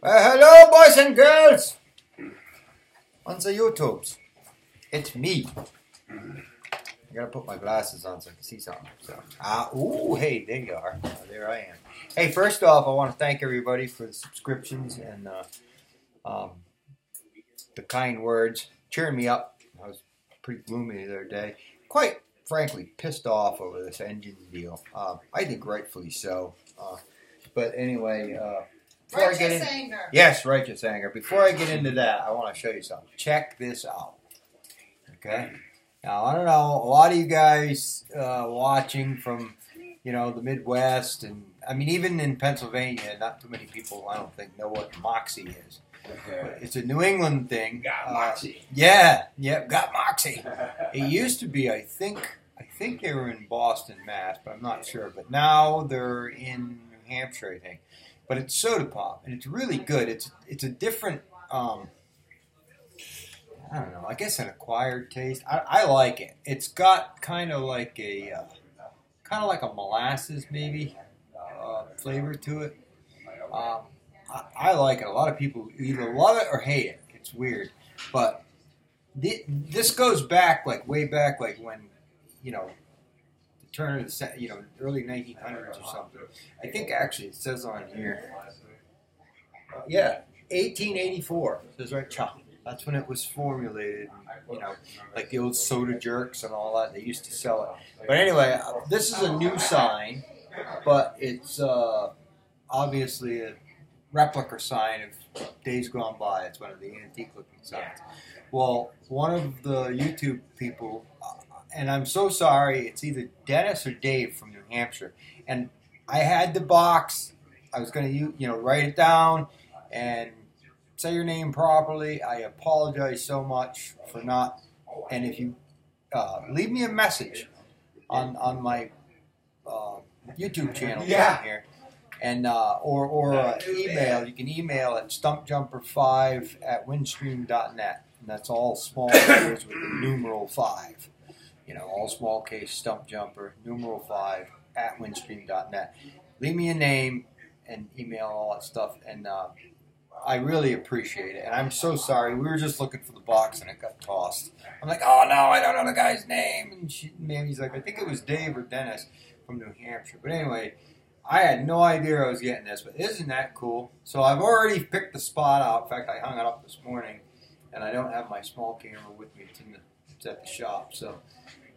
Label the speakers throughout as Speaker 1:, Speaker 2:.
Speaker 1: Well, hello, boys and girls on the YouTubes. It's me. I gotta put my glasses on so I can see something. Hey, there you are. There I am. Hey, first off, I want to thank everybody for the subscriptions and the kind words, cheering me up. I was pretty gloomy the other day. Quite frankly, pissed off over this engine deal. I think rightfully so. But anyway, before I get in,
Speaker 2: anger.
Speaker 1: Yes, righteous anger. Before I get into that, I want to show you something. Check this out. Okay. Now I don't know, a lot of you guys watching from, the Midwest, and I mean even in Pennsylvania, not too many people I don't think know what Moxie is. But it's a New England thing.
Speaker 3: Got Moxie.
Speaker 1: Got Moxie. It used to be, I think they were in Boston, Mass, but I'm not sure. But now they're in New Hampshire, I think. But it's soda pop, and it's really good. It's a different, I don't know, I guess an acquired taste. I like it. It's got kind of like a molasses maybe flavor to it. I like it. A lot of people either love it or hate it. It's weird, but this goes back way back when the turn of the early 1900s or something. I think actually it says on here, 1884. It says right, chop. That's when it was formulated. Like the old soda jerks and all that. They used to sell it. But anyway, this is a new sign, but it's obviously a replica sign of days gone by. It's one of the antique-looking signs. Well, one of the YouTube people, and I'm so sorry, it's either Dennis or Dave from New Hampshire, and I had the box. I was going to, write it down and say your name properly. I apologize so much for not. And if you leave me a message on my YouTube channel down here, and or email, you can email at stumpjumper5@windstream.net, and that's all small letters with the numeral 5. All small case stumpjumper numeral 5@windstream.net. Leave me a name and email all that stuff, and I really appreciate it. And I'm so sorry. We were just looking for the box and it got tossed. I'm like, oh no, I don't know the guy's name. And Mammy's like, I think it was Dave or Dennis from New Hampshire. But anyway, I had no idea I was getting this, but isn't that cool? So I've already picked the spot out. In fact, I hung it up this morning, and I don't have my small camera with me. It's at the shop, so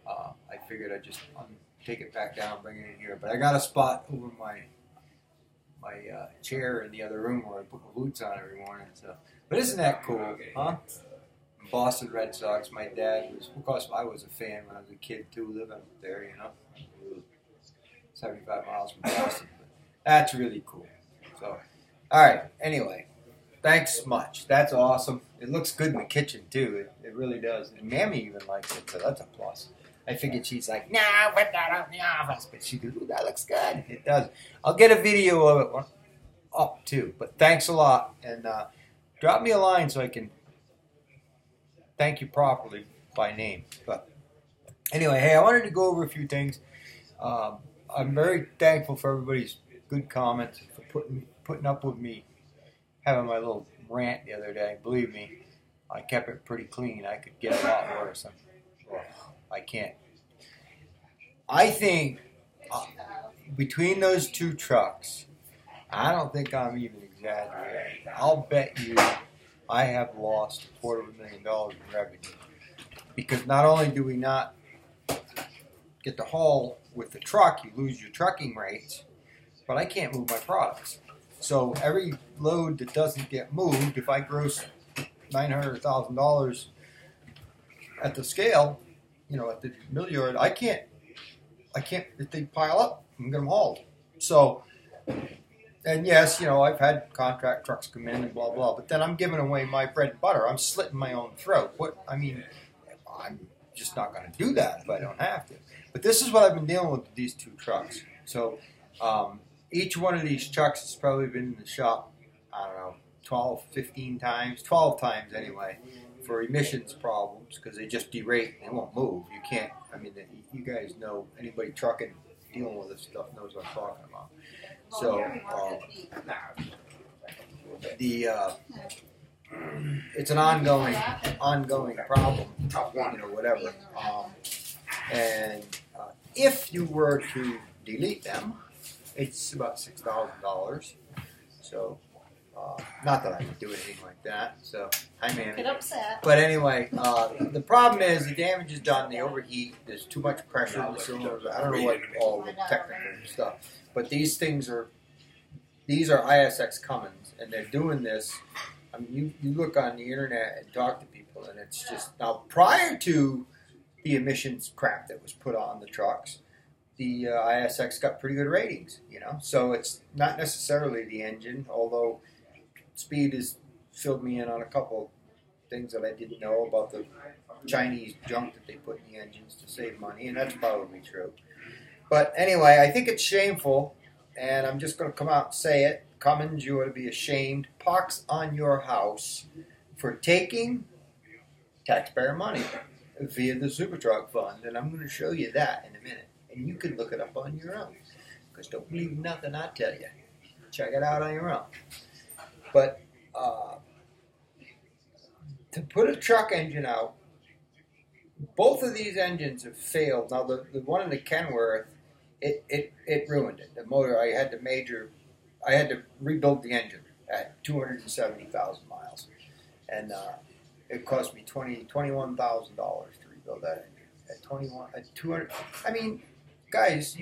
Speaker 1: I figured I'd just take it back down, bring it in here. But I got a spot over my chair in the other room where I put my boots on every morning. So, but isn't that cool, huh? Boston Red Sox. My dad was, of course, I was a fan when I was a kid too, living up there. 75 miles from Boston. But that's really cool. So, all right. Anyway, thanks much. That's awesome. It looks good in the kitchen too. It really does. And Mammy even likes it, so that's a plus. I figured she's like, no, put that out in the office. But she goes, ooh, that looks good. It does. I'll get a video of it up too. But thanks a lot. And drop me a line so I can thank you properly by name. But anyway, hey, I wanted to go over a few things. I'm very thankful for everybody's good comments, for putting up with me having my little rant the other day. Believe me, I kept it pretty clean. I could get a lot worse. I can't. I think between those two trucks, I don't think I'm even exaggerating. I'll bet you I have lost $250,000 in revenue. Because not only do we not get to haul with the truck, you lose your trucking rates, but I can't move my products. So every load that doesn't get moved, if I gross $900,000 at the scale, at the mill yard, I can't, if they pile up, I'm going to hauled. So, and yes, I've had contract trucks come in and blah, blah, but then I'm giving away my bread and butter. I'm slitting my own throat. I'm just not going to do that if I don't have to. But this is what I've been dealing with these two trucks. So, each one of these trucks has probably been in the shop, I don't know, 12 times anyway, for emissions problems, because they just derate and they won't move. You can't, you guys know, anybody trucking, dealing with this stuff knows what I'm talking about. So, it's an ongoing problem, whatever. And if you were to delete them, it's about $6,000. So, not that I would do anything like that. So, hi, man.
Speaker 2: Get upset.
Speaker 1: But anyway, the problem is the damage is done. They overheat. There's too much pressure in the cylinders. I don't know what all the technical stuff. But these are ISX Cummins, and they're doing this. I mean, you look on the internet and talk to people, and it's just now prior to the emissions crap that was put on the trucks, the ISX got pretty good ratings, So it's not necessarily the engine, although Speed has filled me in on a couple things that I didn't know about the Chinese junk that they put in the engines to save money, and that's probably true. But anyway, I think it's shameful, and I'm just going to come out and say it. Cummins, you ought to be ashamed. Pox on your house for taking taxpayer money via the Super Truck Fund, and I'm going to show you that in a minute. And you can look it up on your own, because don't believe nothing I tell you. Check it out on your own. But to put a truck engine out, both of these engines have failed. Now, the one in the Kenworth, it ruined it. The motor, I had to rebuild the engine at 270,000 miles. And it cost me $21,000 to rebuild that engine. At 200, I mean, guys,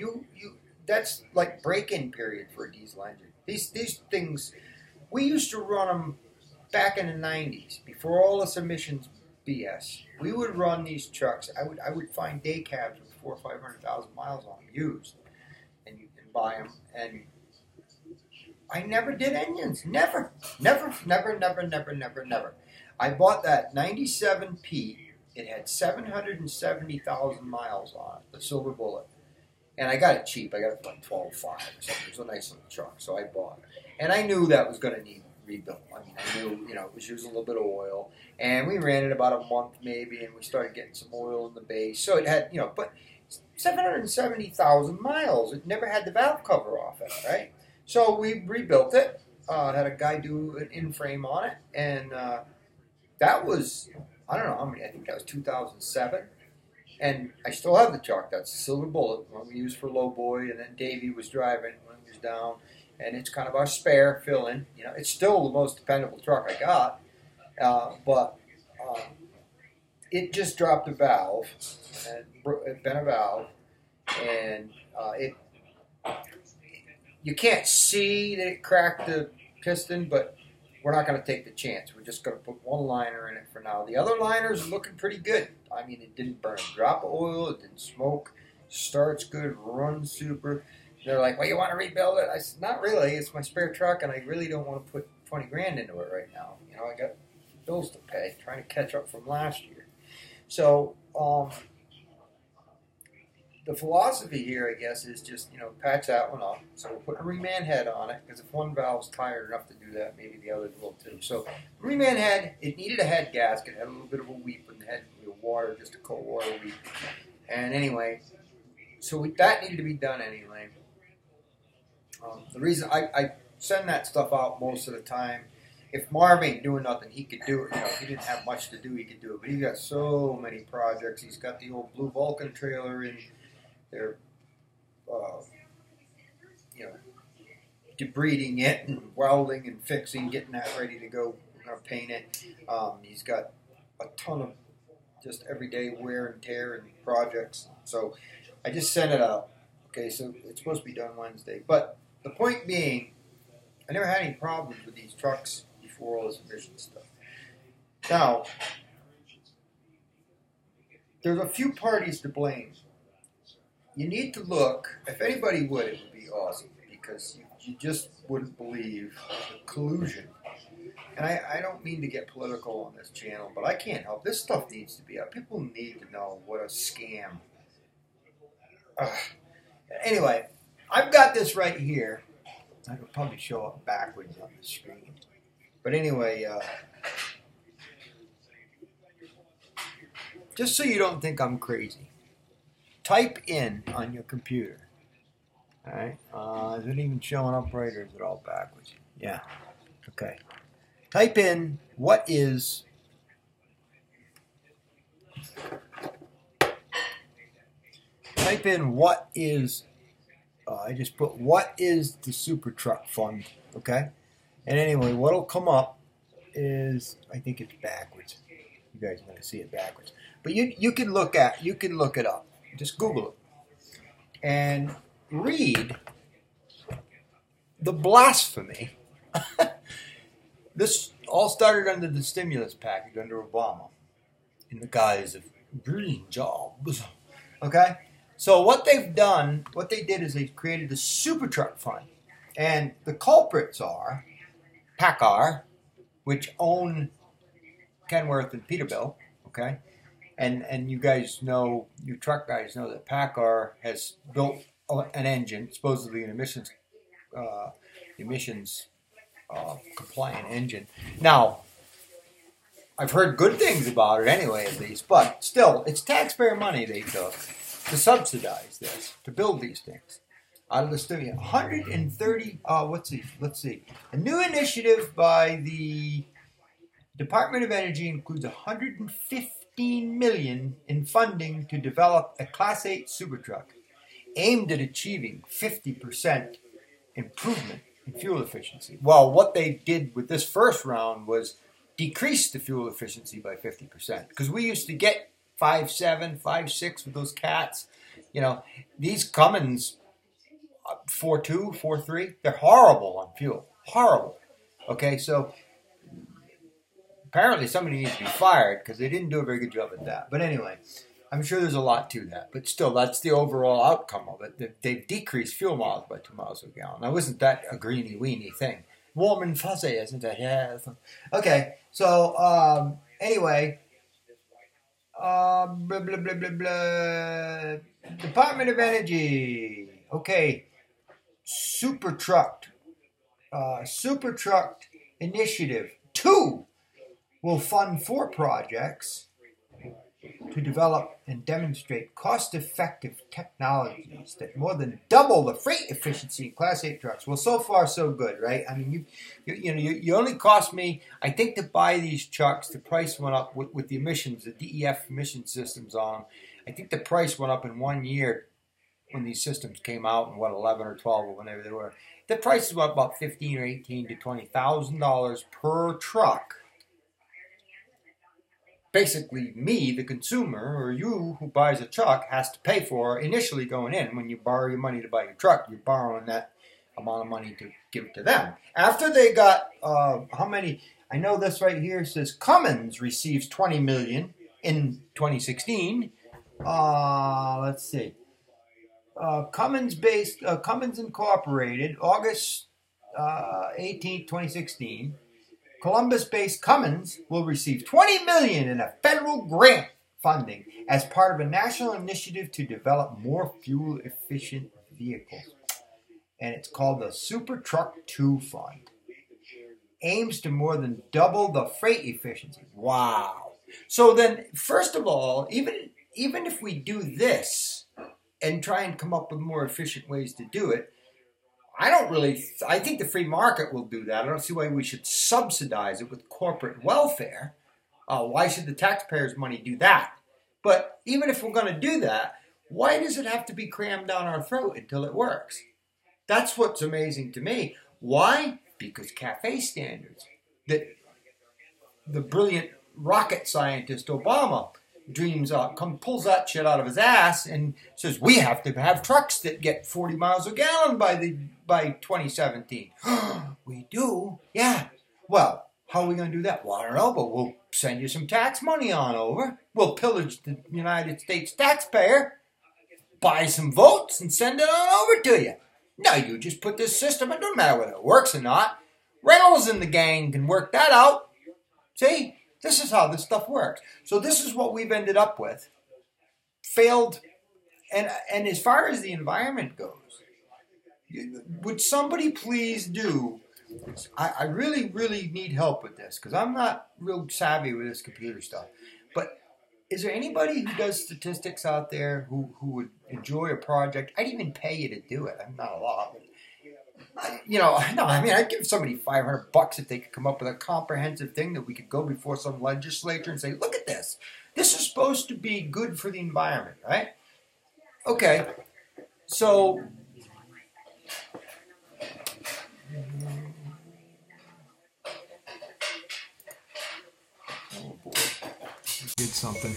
Speaker 1: that's like break-in period for a diesel engine. These things, we used to run them back in the 90s, before all this emissions BS. We would run these trucks. I would find day cabs with 400,000 or 500,000 miles on them, used, and buy them. And I never did engines. Never. I bought that 97 P. It had 770,000 miles on it, the Silver Bullet. And I got it cheap. I got it for like $12,500 or something. It was a nice little truck, so I bought it. And I knew that was going to need rebuilt. I mean, I knew, it was using a little bit of oil. And we ran it about a month maybe, and we started getting some oil in the base. So it had, but 770,000 miles. It never had the valve cover off it, right? So we rebuilt it. Had a guy do an in-frame on it. And that was, I don't know how many, I think that was 2007. And I still have the truck. That's a Silver Bullet, one we used for lowboy, and then Davey was driving when he was down. And it's kind of our spare fill-in. It's still the most dependable truck I got. But it just dropped a valve, and it bent a valve, and you can't see that it cracked the piston, but we're not going to take the chance. We're just going to put one liner in it for now. The other liners are looking pretty good. I mean, it didn't burn a drop of oil. It didn't smoke. Starts good. Runs super. They're like, well, you want to rebuild it? I said, not really. It's my spare truck, and I really don't want to put 20 grand into it right now. I got bills to pay, trying to catch up from last year. So, the philosophy here, I guess, is just, patch that one up. So we'll put a reman head on it, because if one valve's tired enough to do that, maybe the others will too. So reman head, it needed a head gasket. It had a little bit of a weep in the head, water, just a cold water weep. And anyway, so that needed to be done anyway. The reason I send that stuff out most of the time, if Marv ain't doing nothing, he could do it. If he didn't have much to do, he could do it. But he's got so many projects. He's got the old Blue Vulcan trailer in there, debriding it and welding and fixing, getting that ready to go. We're going to paint it. He's got a ton of just everyday wear and tear and projects. So I just sent it out. Okay, so it's supposed to be done Wednesday. But the point being, I never had any problems with these trucks before all this emission stuff. Now, there's a few parties to blame. You need to look, if anybody would, it would be awesome, because you just wouldn't believe the collusion. And I don't mean to get political on this channel, but I can't help. This stuff needs to be out. People need to know what a scam. Anyway, I've got this right here. I could probably show up backwards on the screen. But anyway, just so you don't think I'm crazy, type in on your computer. All right? Is it even showing up right, or is it all backwards? Yeah. Okay. Type in what is I just put what is the super truck fund, okay? And anyway, what'll come up is, I think it's backwards. You guys are going to see it backwards, but you can look it up. Just Google it and read the blasphemy. This all started under the stimulus package under Obama, in the guise of green jobs. Okay, so what they did is they created a super truck fund, and the culprits are PACCAR, which own Kenworth and Peterbilt. Okay, and you guys know, you truck guys know that PACCAR has built an engine, supposedly an emissions compliant engine. Now, I've heard good things about it anyway, at least, but still, it's taxpayer money they took to subsidize this, to build these things out of the studio. 130, let's see. A new initiative by the Department of Energy includes $115 million in funding to develop a Class 8 super truck aimed at achieving 50% improvement in fuel efficiency. Well, what they did with this first round was decrease the fuel efficiency by 50%, because we used to get 5.7, 5.6 with those cats. You know, these Cummins 4.2, 4.3, they're horrible on fuel. Horrible. Okay, so apparently somebody needs to be fired because they didn't do a very good job at that. But anyway, I'm sure there's a lot to that. But still, that's the overall outcome of it. They've decreased fuel miles by 2 miles a gallon. Now, isn't that a greeny-weeny thing? Warm and fuzzy, isn't it? Yeah. Okay, so anyway, blah, blah, blah, blah, blah. Department of Energy. Okay, super truck initiative 2 will fund 4 projects to develop and demonstrate cost-effective technologies that more than double the freight efficiency of Class 8 trucks. Well, so far so good, right? I mean, you only cost me, I think, to buy these trucks, the price went up with the emissions, the DEF emission systems on them. I think the price went up in 1 year when these systems came out in, 11 or 12 or whenever they were. The prices went up about $15,000 or $18,000 to $20,000 per truck. Basically, me, the consumer, or you who buys a truck, has to pay for initially going in. When you borrow your money to buy your truck, you're borrowing that amount of money to give it to them. After they got, how many, I know this right here says Cummins receives $20 million in 2016. Let's see. Cummins Incorporated, August 18th, 2016. Columbus-based Cummins will receive $20 million in a federal grant funding as part of a national initiative to develop more fuel-efficient vehicles. And it's called the Super Truck 2 Fund. Aims to more than double the freight efficiency. Wow. So then, first of all, even if we do this and try and come up with more efficient ways to do it, I think the free market will do that. I don't see why we should subsidize it with corporate welfare. Why should the taxpayers' money do that? But even if we're going to do that, why does it have to be crammed down our throat until it works? That's what's amazing to me. Why? Because cafe standards. That the brilliant rocket scientist Obama dreams up, pulls that shit out of his ass and says, we have to have trucks that get 40 miles a gallon by 2017. We do? Yeah. Well, how are we going to do that? Well, I don't know, but we'll send you some tax money on over. We'll pillage the United States taxpayer, buy some votes, and send it on over to you. No, you just put this system, it doesn't matter whether it works or not. Reynolds and the gang can work that out. See? This is how this stuff works. So this is what we've ended up with. Failed. And as far as the environment goes, would somebody please do, I really, really need help with this because I'm not real savvy with this computer stuff. But is there anybody who does statistics out there who would enjoy a project? I'd even pay you to do it. I'm not a lot. No, I mean, I'd give somebody $500 if they could come up with a comprehensive thing that we could go before some legislature and say, look at this. This is supposed to be good for the environment, right? Okay, so oh boy, did something.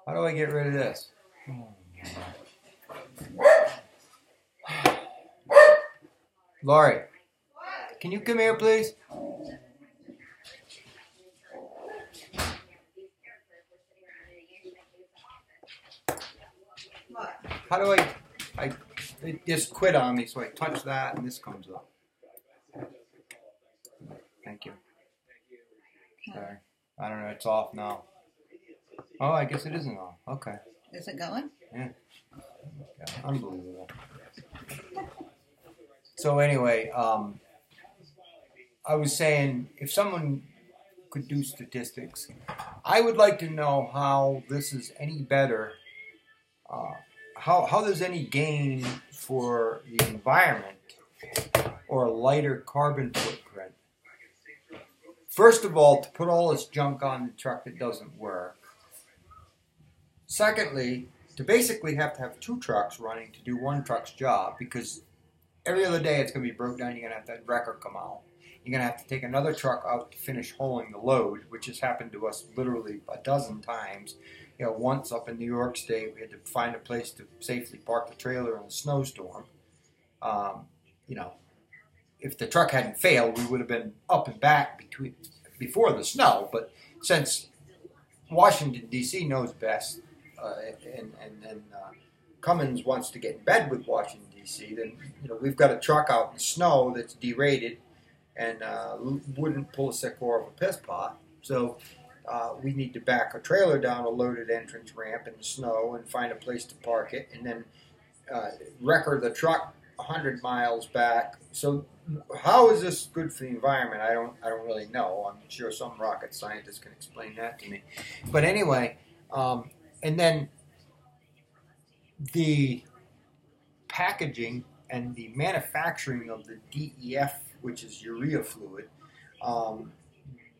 Speaker 1: How do I get rid of this? Laurie, can you come here, please?
Speaker 2: What?
Speaker 1: How do it just quit on me, so I touch that and this comes up. Thank you. Sorry. I don't know, it's off now. Oh, I guess it isn't on. Okay.
Speaker 2: Is it going?
Speaker 1: Yeah. Unbelievable. So anyway, I was saying, if someone could do statistics, I would like to know how this is any better, how there's any gain for the environment or a lighter carbon footprint. First of all, to put all this junk on the truck that doesn't work. Secondly, to basically have to have 2 trucks running to do 1 truck's job, because every other day it's going to be broke down. You're going to have that wrecker come out. You're going to have to take another truck out to finish hauling the load, which has happened to us literally a dozen times. Once up in New York State, we had to find a place to safely park the trailer in a snowstorm. If the truck hadn't failed, we would have been up and back before the snow. But since Washington, D.C. knows best, and Cummins wants to get in bed with Washington, D.C., then we've got a truck out in the snow that's derated and wouldn't pull a Sycamore of a piss pot. So we need to back a trailer down a loaded entrance ramp in the snow and find a place to park it, and then wrecker the truck 100 miles back. So how is this good for the environment? I don't really know. I'm sure some rocket scientist can explain that to me. But anyway, and then the packaging and the manufacturing of the DEF, which is urea fluid,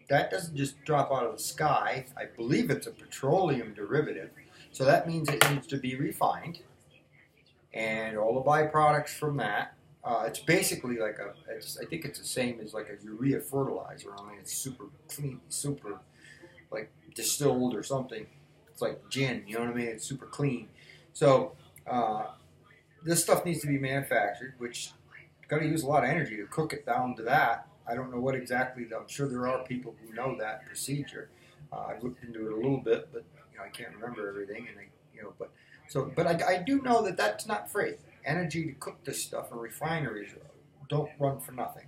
Speaker 1: that doesn't just drop out of the sky. I believe it's a petroleum derivative. So that means it needs to be refined. And all the byproducts from that, it's basically like I think it's the same as like a urea fertilizer, only it's super clean, super like distilled or something. It's like gin, you know what I mean? It's super clean. So this stuff needs to be manufactured, which got to use a lot of energy to cook it down to that. I don't know what exactly. I'm sure there are people who know that procedure. I've looked into it a little bit, but I can't remember everything. And but I do know that that's not free. Energy to cook this stuff in refineries don't run for nothing.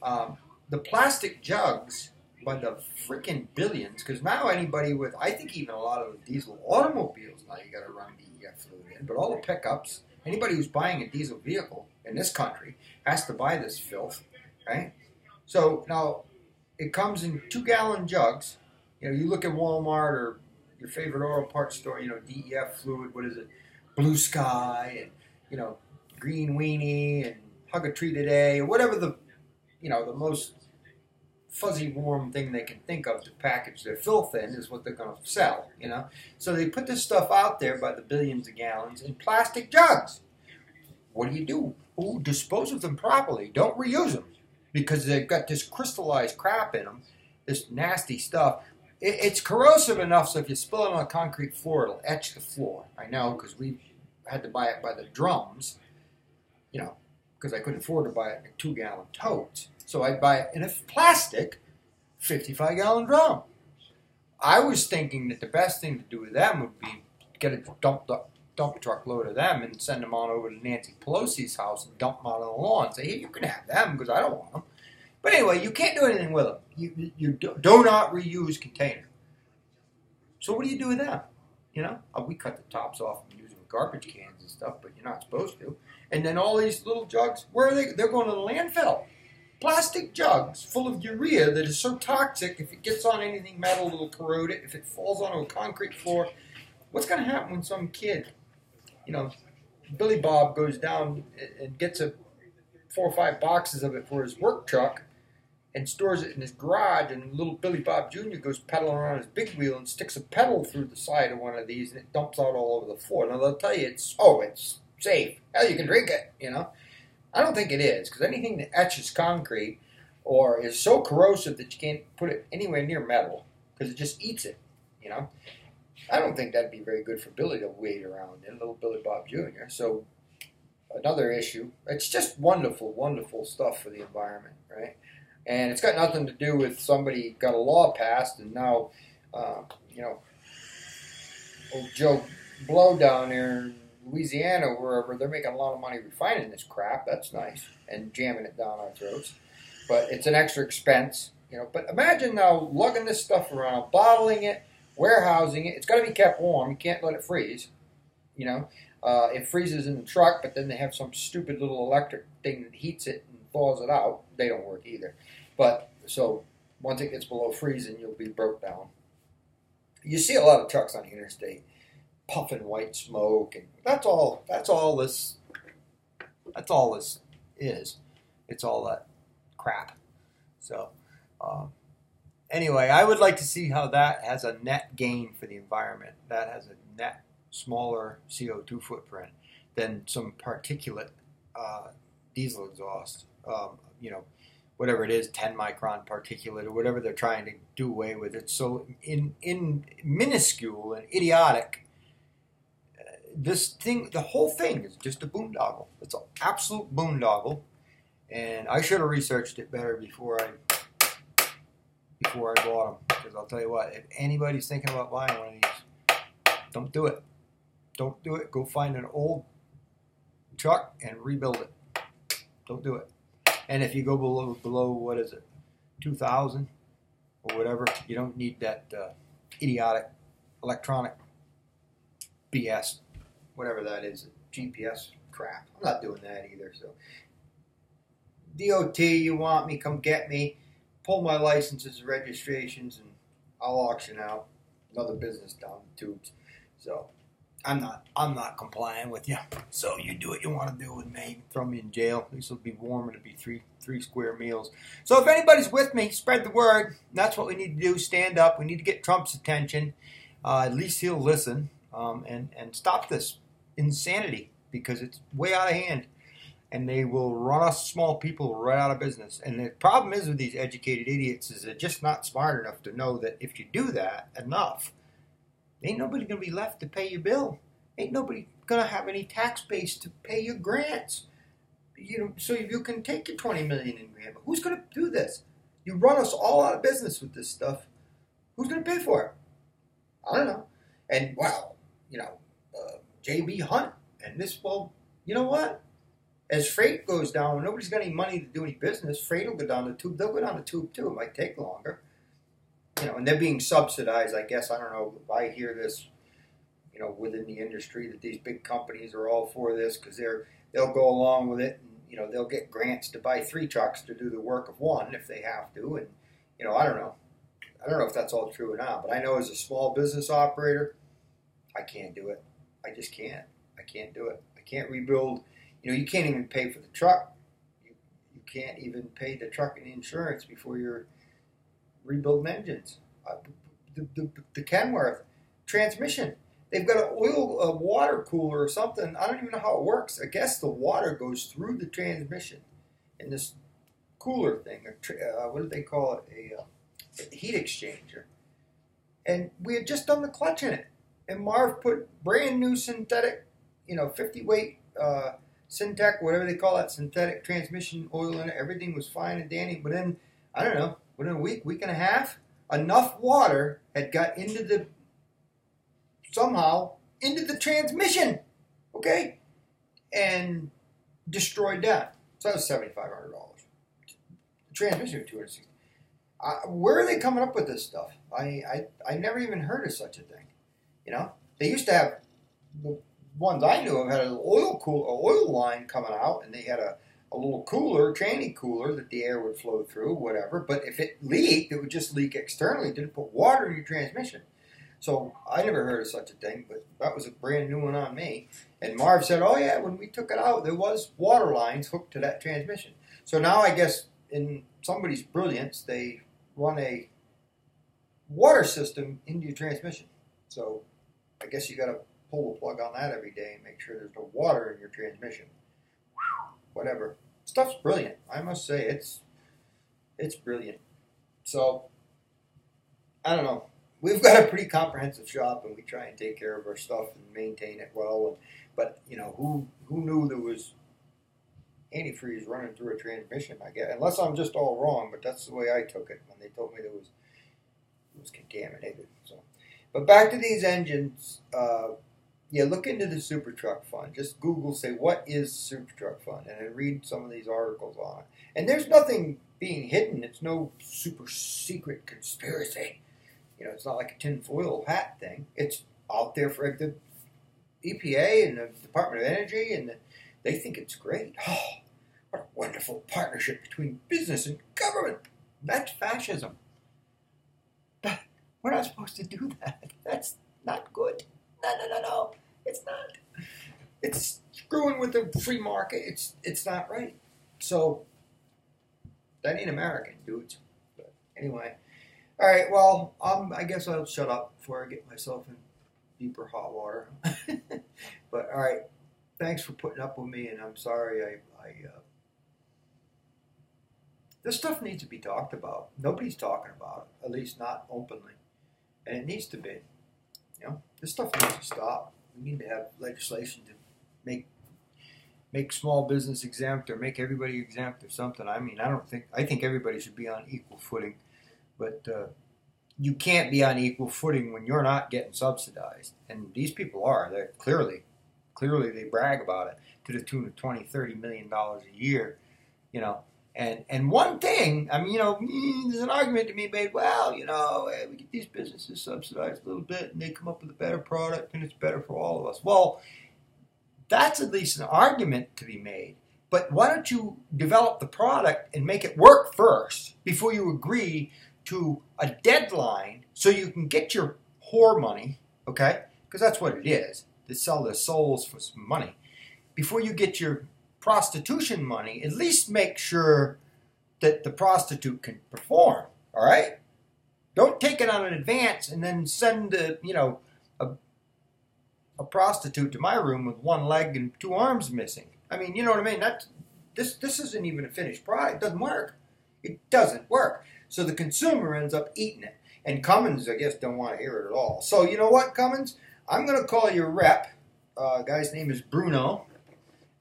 Speaker 1: The plastic jugs by the freaking billions, because now anybody with, I think even a lot of the diesel automobiles now you got to run DEF fluid in, but all the pickups, anybody who's buying a diesel vehicle in this country has to buy this filth, right? So now it comes in 2-gallon jugs. You look at Walmart or your favorite auto parts store, DEF fluid, what is it? Blue Sky, and, Green Weenie, and Hug a Tree Today, or whatever the most fuzzy warm thing they can think of to package their filth in is what they're going to sell, So they put this stuff out there by the billions of gallons in plastic jugs. What do? Oh, dispose of them properly. Don't reuse them, because they've got this crystallized crap in them, this nasty stuff. It's corrosive enough, so if you spill it on a concrete floor, it'll etch the floor. I know, because we had to buy it by the drums, because I couldn't afford to buy it in 2-gallon totes. So I'd buy it in a plastic 55-gallon drum. I was thinking that the best thing to do with them would be get a dump truck load of them and send them on over to Nancy Pelosi's house and dump them out on the lawn. Say, hey, you can have them because I don't want them. But anyway, you can't do anything with them. You do not reuse container. So what do you do with them? We cut the tops off and use them with garbage cans and stuff, but you're not supposed to. And then all these little jugs, where are they? They're going to the landfill. Plastic jugs full of urea that is so toxic, if it gets on anything metal, it'll corrode it. If it falls onto a concrete floor, What's going to happen when some kid, Billy Bob goes down and gets 4 or 5 boxes of it for his work truck and stores it in his garage, and little Billy Bob Jr. goes pedaling around his big wheel and sticks a pedal through the side of one of these, and it dumps out all over the floor. Now, they'll tell you it's safe. Hell, you can drink it, I don't think it is, because anything that etches concrete or is so corrosive that you can't put it anywhere near metal, because it just eats it, I don't think that'd be very good for Billy to wade around in, little Billy Bob Jr. So, another issue. It's just wonderful, wonderful stuff for the environment, right? And it's got nothing to do with somebody got a law passed and now, old Joe Blow down there in Louisiana, wherever, they're making a lot of money refining this crap. That's nice. And jamming it down our throats. But it's an extra expense, But imagine now lugging this stuff around, bottling it, warehousing it. It's got to be kept warm. You can't let it freeze, It freezes in the truck, but then they have some stupid little electric thing that heats it and thaws it out. They don't work either. But, so, once it gets below freezing, you'll be broke down. You see a lot of trucks on the interstate puffing white smoke, and that's all this is. It's all that crap. So, anyway, I would like to see how that has a net gain for the environment. That has a net smaller CO2 footprint than some particulate diesel exhaust. Whatever it is, 10 micron particulate or whatever they're trying to do away with. It's so in minuscule and idiotic. This thing, the whole thing is just a boondoggle. It's an absolute boondoggle, and I should have researched it better before I bought them. Because I'll tell you what, if anybody's thinking about buying one of these, don't do it. Don't do it. Go find an old truck and rebuild it. Don't do it. And if you go below what is it, 2,000 or whatever, you don't need that idiotic electronic BS, whatever that is, GPS crap. I'm not doing that either. So, DOT, you want me? Come get me. Pull my licenses and registrations, and I'll auction out another business down the tubes. So, I'm not complying with you. So you do what you want to do with me. Throw me in jail. At least it'll be warm. It'll be three square meals. So if anybody's with me, spread the word. That's what we need to do. Stand up. We need to get Trump's attention. At least he'll listen and stop this insanity, because it's way out of hand. And they will run us small people right out of business. And the problem is with these educated idiots is they're just not smart enough to know that if you do that enough, ain't nobody going to be left to pay your bill. Ain't nobody going to have any tax base to pay your grants. So you can take your $20 million in grant. But who's going to do this? You run us all out of business with this stuff. Who's going to pay for it? I don't know. And, J.B. Hunt and this, you know what? As freight goes down, when nobody's got any money to do any business, freight will go down the tube. They'll go down the tube, too. It might take longer. And they're being subsidized, I guess. I don't know. I hear this, within the industry, that these big companies are all for this because they'll go along with it, and they'll get grants to buy 3 trucks to do the work of 1 if they have to. And I don't know. I don't know if that's all true or not. But I know as a small business operator, I can't do it. I just can't. I can't do it. I can't rebuild. You can't even pay for the truck. You can't even pay the truck and the insurance before you're rebuilding engines. The Kenworth transmission, they've got an water cooler or something. I don't even know how it works. I guess the water goes through the transmission in this cooler thing. What do they call it? A heat exchanger. And we had just done the clutch in it. And Marv put brand new synthetic, 50 weight Syntec, whatever they call that, synthetic transmission oil in it. Everything was fine and dandy. But then, I don't know, within a week and a half, enough water had got into the transmission, okay, and destroyed that. So that was $7,500. The transmission was $260. Where are they coming up with this stuff? I never even heard of such a thing. They used to have, the ones I knew of had an oil line coming out, and they had a little cooler, tranny cooler that the air would flow through, whatever. But if it leaked, it would just leak externally. It didn't put water in your transmission. So I never heard of such a thing, but that was a brand new one on me. And Marv said, oh yeah, when we took it out, there was water lines hooked to that transmission. So now I guess in somebody's brilliance, they run a water system into your transmission. So I guess you got to pull the plug on that every day and make sure there's no water in your transmission. Whatever. Stuff's brilliant. I must say, it's brilliant. So, I don't know. We've got a pretty comprehensive shop, and we try and take care of our stuff and maintain it well. But, you know, who knew there was antifreeze running through a transmission, I guess. Unless I'm just all wrong, but that's the way I took it when they told me it was contaminated. So, but back to these engines. Yeah, look into the Super Truck Fund. Just Google, say, what is Super Truck Fund? And then read some of these articles on it. And there's nothing being hidden. It's no super secret conspiracy. You know, it's not like a tinfoil hat thing. It's out there for the EPA and the Department of Energy, and they think it's great. Oh, what a wonderful partnership between business and government. That's fascism. We're not supposed to do that. That's not good. No. It's not. It's screwing with the free market. It's not right. So, that ain't American, dudes. But anyway. All right, well, I guess I'll shut up before I get myself in deeper hot water. But, all right, thanks for putting up with me, and I'm sorry this stuff needs to be talked about. Nobody's talking about it, at least not openly. And it needs to be. You know, this stuff needs to stop. We need to have legislation to make small business exempt or make everybody exempt or something. I mean, I think everybody should be on equal footing, but you can't be on equal footing when you're not getting subsidized. And these people are. They're clearly they brag about it to the tune of $20-30 million a year, you know. And one thing, I mean, you know, there's an argument to be made, well, you know, we get these businesses subsidized a little bit and they come up with a better product and it's better for all of us. Well, that's at least an argument to be made. But why don't you develop the product and make it work first before you agree to a deadline so you can get your whore money, okay? Because that's what it is. They sell their souls for some money. Before you get your prostitution money, at least make sure that the prostitute can perform, all right? Don't take it on an advance and then send a prostitute to my room with one leg and two arms missing. I mean, you know what I mean? This isn't even a finished product. It doesn't work. It doesn't work. So the consumer ends up eating it. And Cummins, I guess, don't want to hear it at all. So you know what, Cummins? I'm going to call your rep. Guy's name is Bruno.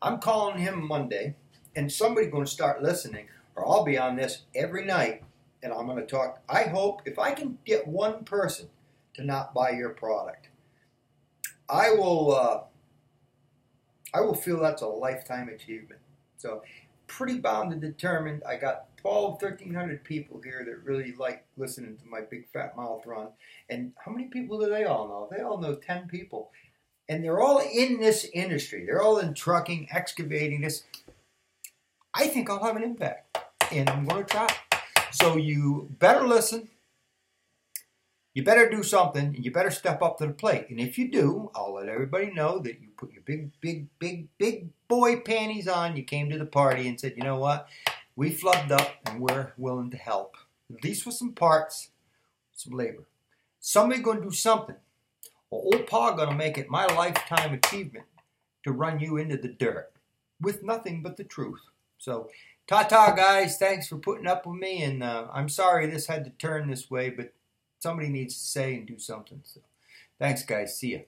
Speaker 1: I'm calling him Monday, and somebody's going to start listening, or I'll be on this every night, and I'm going to talk. I hope if I can get one person to not buy your product, I will feel that's a lifetime achievement. So, pretty bound and determined. I got 1,300 people here that really like listening to my big fat mouth run. And how many people do they all know? They all know 10 people. And they're all in this industry. They're all in trucking, excavating this. I think I'll have an impact. And I'm going to try. So you better listen. You better do something. And you better step up to the plate. And if you do, I'll let everybody know that you put your big boy panties on. You came to the party and said, you know what? We flubbed up and we're willing to help. At least with some parts, some labor. Somebody's going to do something. Well, old Pa gonna make it my lifetime achievement to run you into the dirt with nothing but the truth. So, ta-ta, guys. Thanks for putting up with me. And I'm sorry this had to turn this way, but somebody needs to say and do something. So, thanks, guys. See ya.